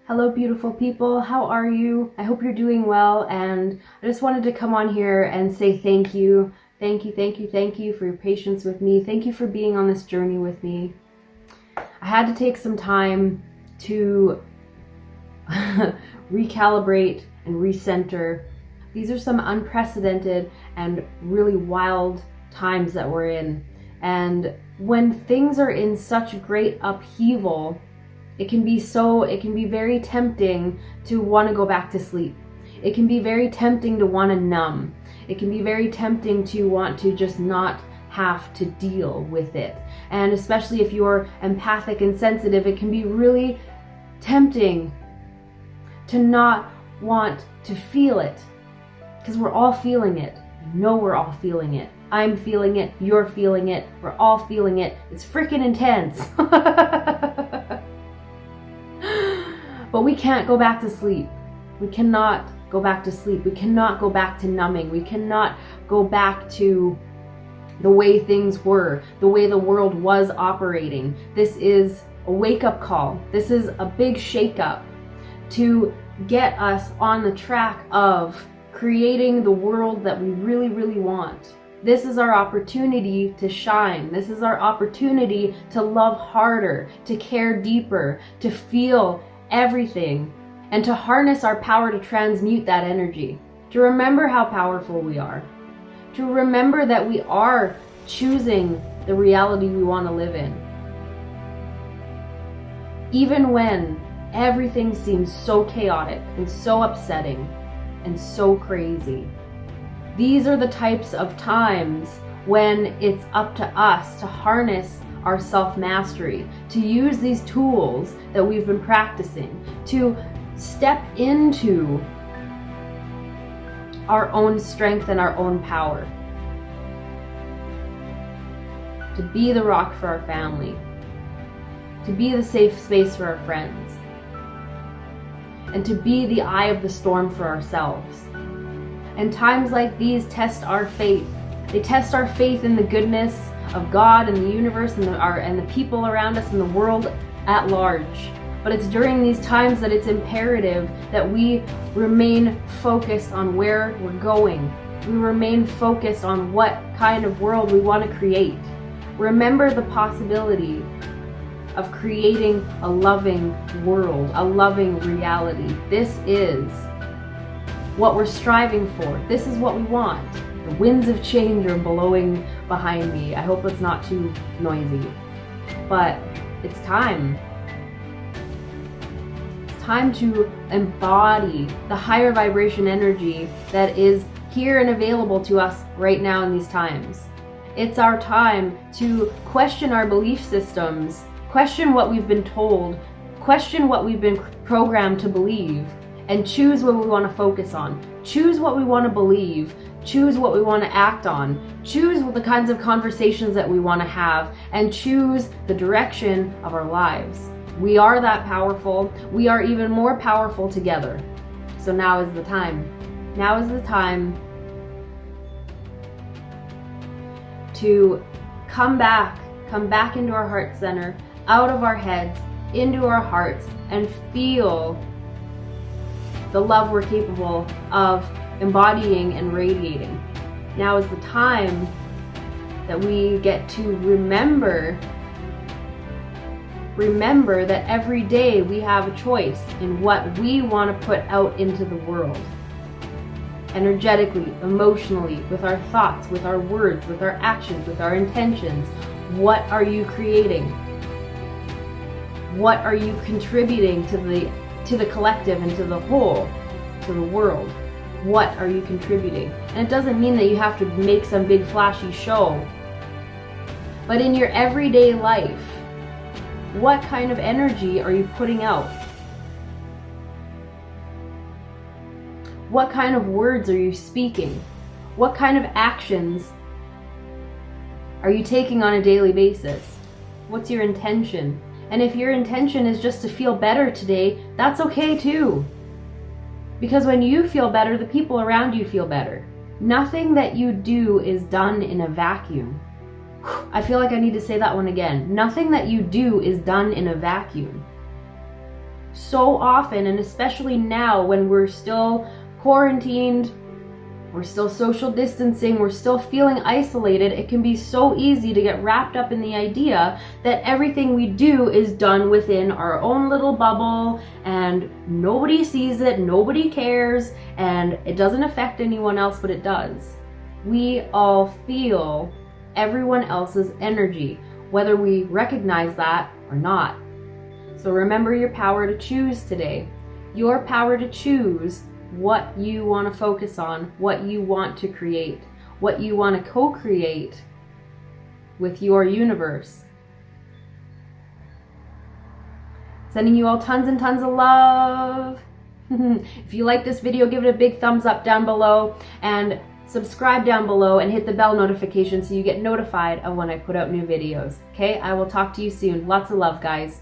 Hello, beautiful people. How are you? I hope you're doing well. And I just wanted to come on here and say thank you. Thank you, thank you, thank you for your patience with me. Thank you for being on this journey with me. I had to take some time to recalibrate and recenter. These are some unprecedented and really wild times that we're in. And when things are in such great upheaval, it can be very tempting to want to go back to sleep. It can be very tempting to want to numb. It can be very tempting to want to just not have to deal with it. And especially if you're empathic and sensitive, it can be really tempting to not want to feel it. Because we're all feeling it. I know we're all feeling it. I'm feeling it. You're feeling it. We're all feeling it. It's freaking intense. But we can't go back to sleep. We cannot go back to sleep. We cannot go back to numbing. We cannot go back to the way things were, the way the world was operating. This is a wake-up call. This is a big shake-up to get us on the track of creating the world that we really, really want. This is our opportunity to shine. This is our opportunity to love harder, to care deeper, to feel everything, and to harness our power to transmute that energy, to remember how powerful we are, to remember that we are choosing the reality we want to live in. Even when everything seems so chaotic and so upsetting and so crazy, these are the types of times when it's up to us to harness our self-mastery, to use these tools that we've been practicing, to step into our own strength and our own power, to be the rock for our family, to be the safe space for our friends, and to be the eye of the storm for ourselves. And times like these test our faith. They test our faith in the goodness of God and the universe and the people around us and the world at large. But it's during these times that it's imperative that we remain focused on where we're going. We remain focused on what kind of world we want to create. Remember the possibility of creating a loving world, a loving reality. This is what we're striving for. This is what we want. The winds of change are blowing behind me. I hope it's not too noisy. But it's time. It's time to embody the higher vibration energy that is here and available to us right now in these times. It's our time to question our belief systems, question what we've been told, question what we've been programmed to believe, and choose what we want to focus on. Choose what we want to believe. Choose what we want to act on. Choose the kinds of conversations that we want to have, and choose the direction of our lives. We are that powerful. We are even more powerful together. So now is the time. Now is the time to come back into our heart center, out of our heads, into our hearts, and feel the love we're capable of embodying and radiating. Now is the time that we get to remember that every day we have a choice in what we want to put out into the world. Energetically, emotionally, with our thoughts, with our words, with our actions, with our intentions. What are you creating? What are you contributing to the collective and to the whole, to the world? What are you contributing? And it doesn't mean that you have to make some big flashy show. But in your everyday life, what kind of energy are you putting out? What kind of words are you speaking? What kind of actions are you taking on a daily basis? What's your intention? And if your intention is just to feel better today, that's okay too. Because when you feel better, the people around you feel better. Nothing that you do is done in a vacuum. I feel like I need to say that one again. Nothing that you do is done in a vacuum. so often, and especially now when we're still quarantined, we're still social distancing, we're still feeling isolated, it can be so easy to get wrapped up in the idea that everything we do is done within our own little bubble and nobody sees it, nobody cares, and it doesn't affect anyone else, but it does. We all feel everyone else's energy, whether we recognize that or not. So remember your power to choose today. Your power to choose what you want to focus on, what you want to create, what you want to co-create with your universe. Sending you all tons and tons of love. If you like this video, give it a big thumbs up down below and subscribe down below and hit the bell notification so you get notified of when I put out new videos. Okay, I will talk to you soon. Lots of love, guys.